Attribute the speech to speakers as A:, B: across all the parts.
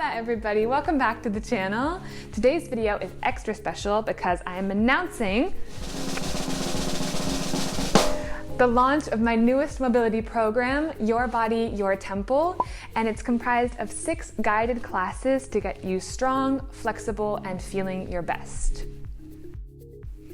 A: Hola everybody, welcome back to the channel. Today's video is extra special because I am announcing the launch of my newest mobility program, Your Body, Your Temple, and it's comprised of 6 guided classes to get you strong, flexible, and feeling your best.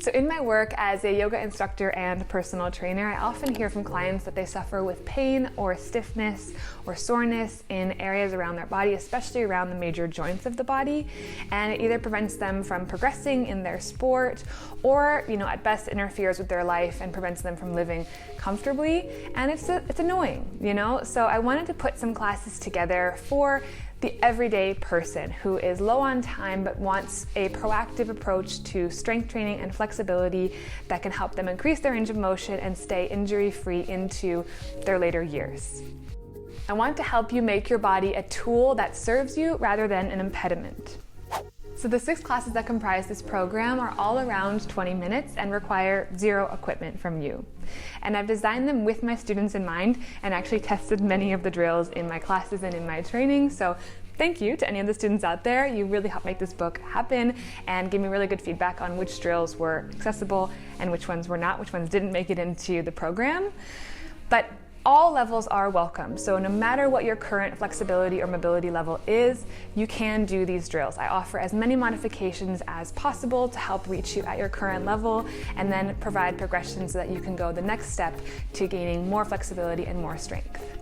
A: So in my work as a yoga instructor and personal trainer, I often hear from clients that they suffer with pain or stiffness or soreness in areas around their body, especially around the major joints of the body. And it either prevents them from progressing in their sport or, at best interferes with their life and prevents them from living comfortably. And it's annoying, So I wanted to put some classes together for the everyday person who is low on time but wants a proactive approach to strength training and flexibility that can help them increase their range of motion and stay injury-free into their later years. I want to help you make your body a tool that serves you rather than an impediment. So the 6 classes that comprise this program are all around 20 minutes and require 0 equipment from you. And I've designed them with my students in mind and actually tested many of the drills in my classes and in my training. So thank you to any of the students out there. You really helped make this book happen and gave me really good feedback on which drills were accessible and which ones were not, which ones didn't make it into the program. But all levels are welcome, so no matter what your current flexibility or mobility level is, you can do these drills. I offer as many modifications as possible to help reach you at your current level and then provide progression so that you can go the next step to gaining more flexibility and more strength.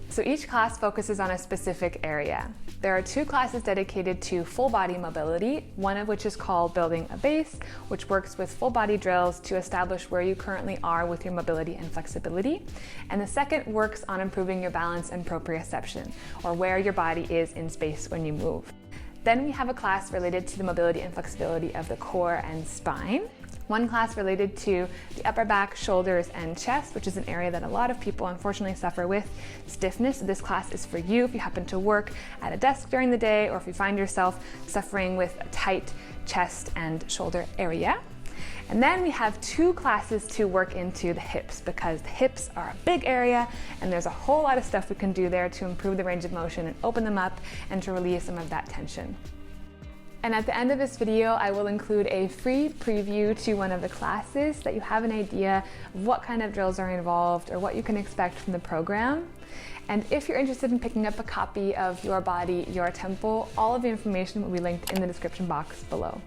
A: So each class focuses on a specific area. There are 2 classes dedicated to full body mobility, one of which is called Building a Base, which works with full body drills to establish where you currently are with your mobility and flexibility. And the second works on improving your balance and proprioception, or where your body is in space when you move. Then we have a class related to the mobility and flexibility of the core and spine. One class related to the upper back, shoulders, and chest, which is an area that a lot of people unfortunately suffer with stiffness. This class is for you if you happen to work at a desk during the day or if you find yourself suffering with a tight chest and shoulder area. And then we have 2 classes to work into the hips because the hips are a big area and there's a whole lot of stuff we can do there to improve the range of motion and open them up and to relieve some of that tension. And at the end of this video, I will include a free preview to one of the classes so that you have an idea of what kind of drills are involved or what you can expect from the program. And if you're interested in picking up a copy of Your Body, Your Temple, all of the information will be linked in the description box below.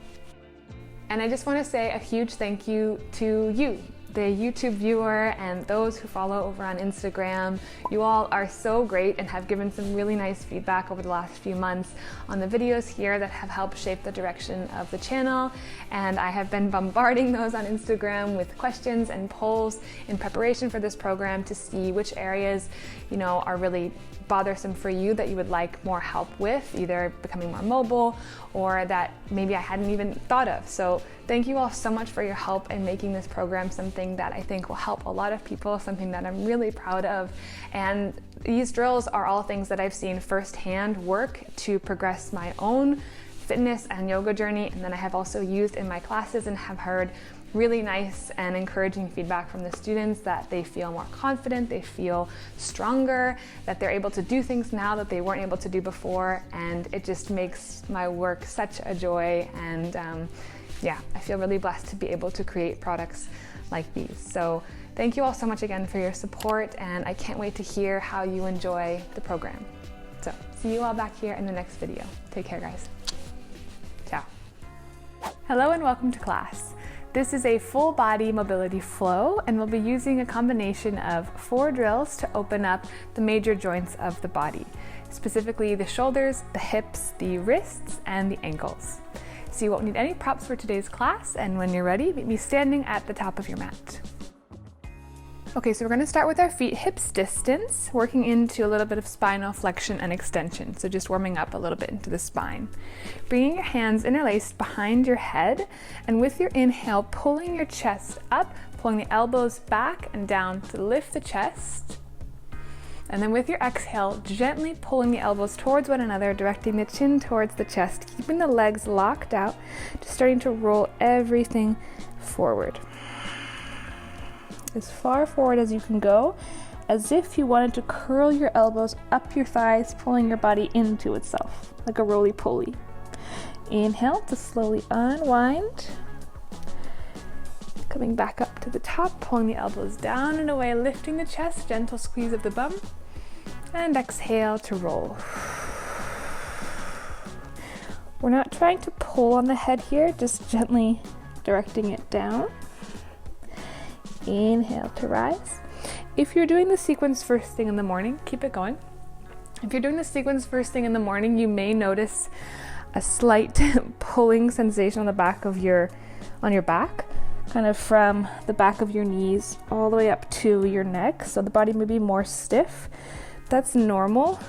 A: And I just want to say a huge thank you to you, the YouTube viewer, and those who follow over on Instagram. You all are so great and have given some really nice feedback over the last few months on the videos here that have helped shape the direction of the channel. And I have been bombarding those on Instagram with questions and polls in preparation for this program to see which areas, are really bothersome for you that you would like more help with, either becoming more mobile or that maybe I hadn't even thought of. So thank you all so much for your help in making this program something that I think will help a lot of people, something that I'm really proud of. And these drills are all things that I've seen firsthand work to progress my own fitness and yoga journey, and then I have also used in my classes and have heard really nice and encouraging feedback from the students that they feel more confident, they feel stronger, that they're able to do things now that they weren't able to do before, and it just makes my work such a joy. And I feel really blessed to be able to create products like these. So thank you all so much again for your support, and I can't wait to hear how you enjoy the program. So see you all back here in the next video. Take care, guys. Ciao. Hello and welcome to class. This is a full body mobility flow, and we'll be using a combination of 4 drills to open up the major joints of the body, specifically the shoulders, the hips, the wrists, and the ankles. So you won't need any props for today's class, and when you're ready, meet me standing at the top of your mat. Okay, so we're going to start with our feet hips distance, working into a little bit of spinal flexion and extension, so just warming up a little bit into the spine. Bringing your hands interlaced behind your head, and with your inhale, pulling your chest up, pulling the elbows back and down to lift the chest. And then with your exhale, gently pulling the elbows towards one another, directing the chin towards the chest, keeping the legs locked out, just starting to roll everything forward. As far forward as you can go,
B: as if you wanted to curl your elbows up your thighs, pulling your body into itself, like a roly-poly. Inhale to slowly unwind. Coming back up to the top, pulling the elbows down and away, lifting the chest, gentle squeeze of the bum. And exhale to roll. We're not trying to pull on the head here, just gently directing it down. Inhale to rise. If you're doing the sequence first thing in the morning, keep it going. If you're doing the sequence first thing in the morning, you may notice a slight pulling sensation on the back of your back, kind of from the back of your knees all the way up to your neck. So the body may be more stiff. That's normal.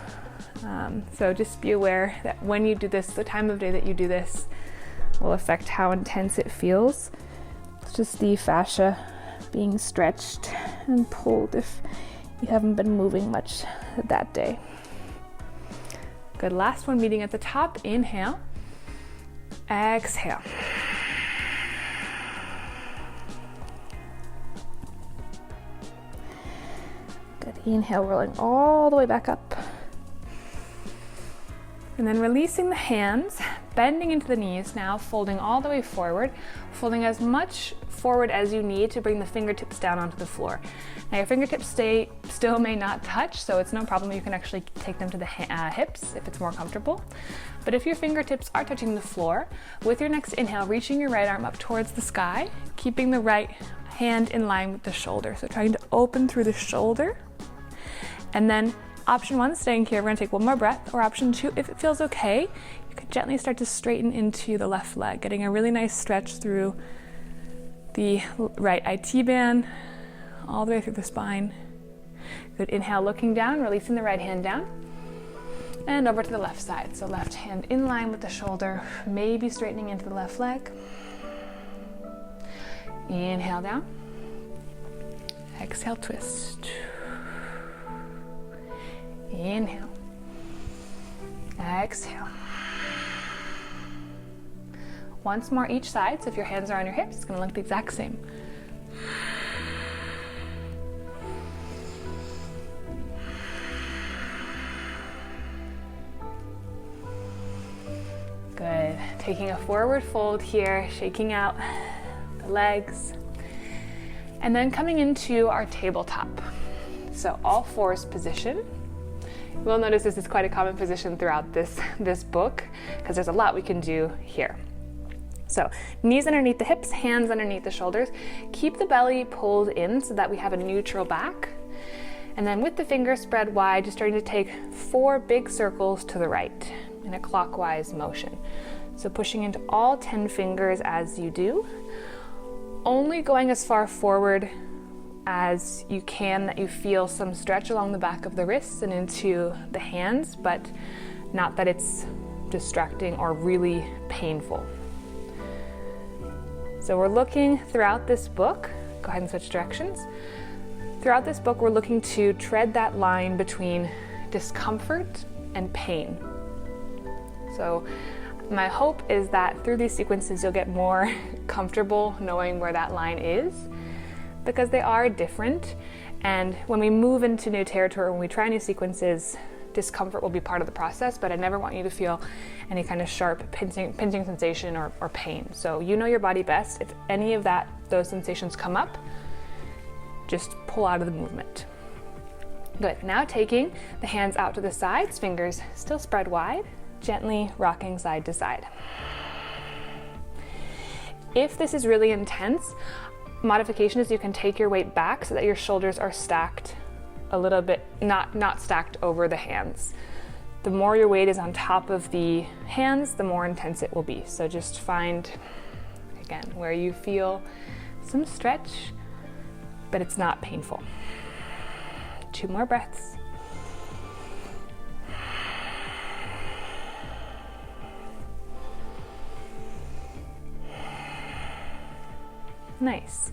B: So just be aware that when you do this, the time of day that you do this will affect how intense it feels. It's just the fascia being stretched and pulled if you haven't been moving much that day. Good, last one, meeting at the top. Inhale, exhale. Good, inhale, rolling all the way back up. And then releasing the hands, bending into the knees now, folding all the way forward, folding as much forward as you need to bring the fingertips down onto the floor. Now your fingertips still may not touch, so it's no problem. You can actually take them to the hips if it's more comfortable. But if your fingertips are touching the floor, with your next inhale, reaching your right arm up towards the sky, keeping the right hand in line with the shoulder. So trying to open through the shoulder. And then option one, staying here, we're gonna take one more breath. Or option two, if it feels okay, you could gently start to straighten into the left leg, getting a really nice stretch through the right IT band, all the way through the spine. Good, inhale, looking down, releasing the right hand down, and over to the left side. So left hand in line with the shoulder, maybe straightening into the left leg. Inhale down, exhale, twist. Inhale, exhale. Once more each side, so if your hands are on your hips, it's gonna look the exact same. Good, taking a forward fold here, shaking out the legs, and then coming into our tabletop. So all fours position. You'll notice this is quite a common position throughout this book because there's a lot we can do here. So knees underneath the hips, hands underneath the shoulders. Keep the belly pulled in so that we have a neutral back. And then with the fingers spread wide, just starting to take 4 big circles to the right in a clockwise motion. So pushing into all 10 fingers as you do. Only going as far forward as you can that you feel some stretch along the back of the wrists and into the hands, but not that it's distracting or really painful. So we're looking throughout this book, go ahead and switch directions. Throughout this book, we're looking to tread that line between discomfort and pain. So my hope is that through these sequences, you'll get more comfortable knowing where that line is, because they are different. And when we move into new territory, when we try new sequences, discomfort will be part of the process, but I never want you to feel any kind of sharp pinching sensation or pain. So you know your body best. If any of those sensations come up, just pull out of the movement. Good, now taking the hands out to the sides, fingers still spread wide, gently rocking side to side. If this is really intense, modification is you can take your weight back so that your shoulders are stacked a little bit, not stacked over the hands. The more your weight is on top of the hands, the more intense it will be. So just find, again, where you feel some stretch, but it's not painful. 2 more breaths. Nice.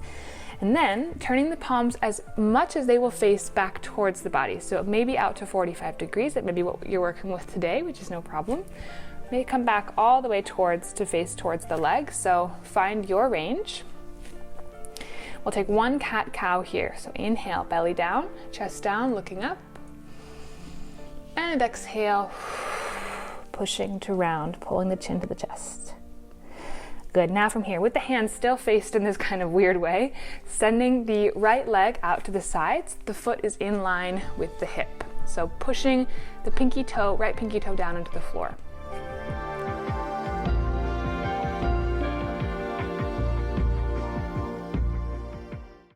B: And then turning the palms as much as they will face back towards the body. So maybe out to 45 degrees. That may be what you're working with today, which is no problem. May come back all the way to face towards the legs. So find your range. We'll take one cat-cow here. So inhale, belly down, chest down, looking up. And exhale, pushing to round, pulling the chin to the chest. Good, now from here, with the hands still faced in this kind of weird way, sending the right leg out to the sides, the foot is in line with the hip. So pushing the pinky toe, right pinky toe down into the floor.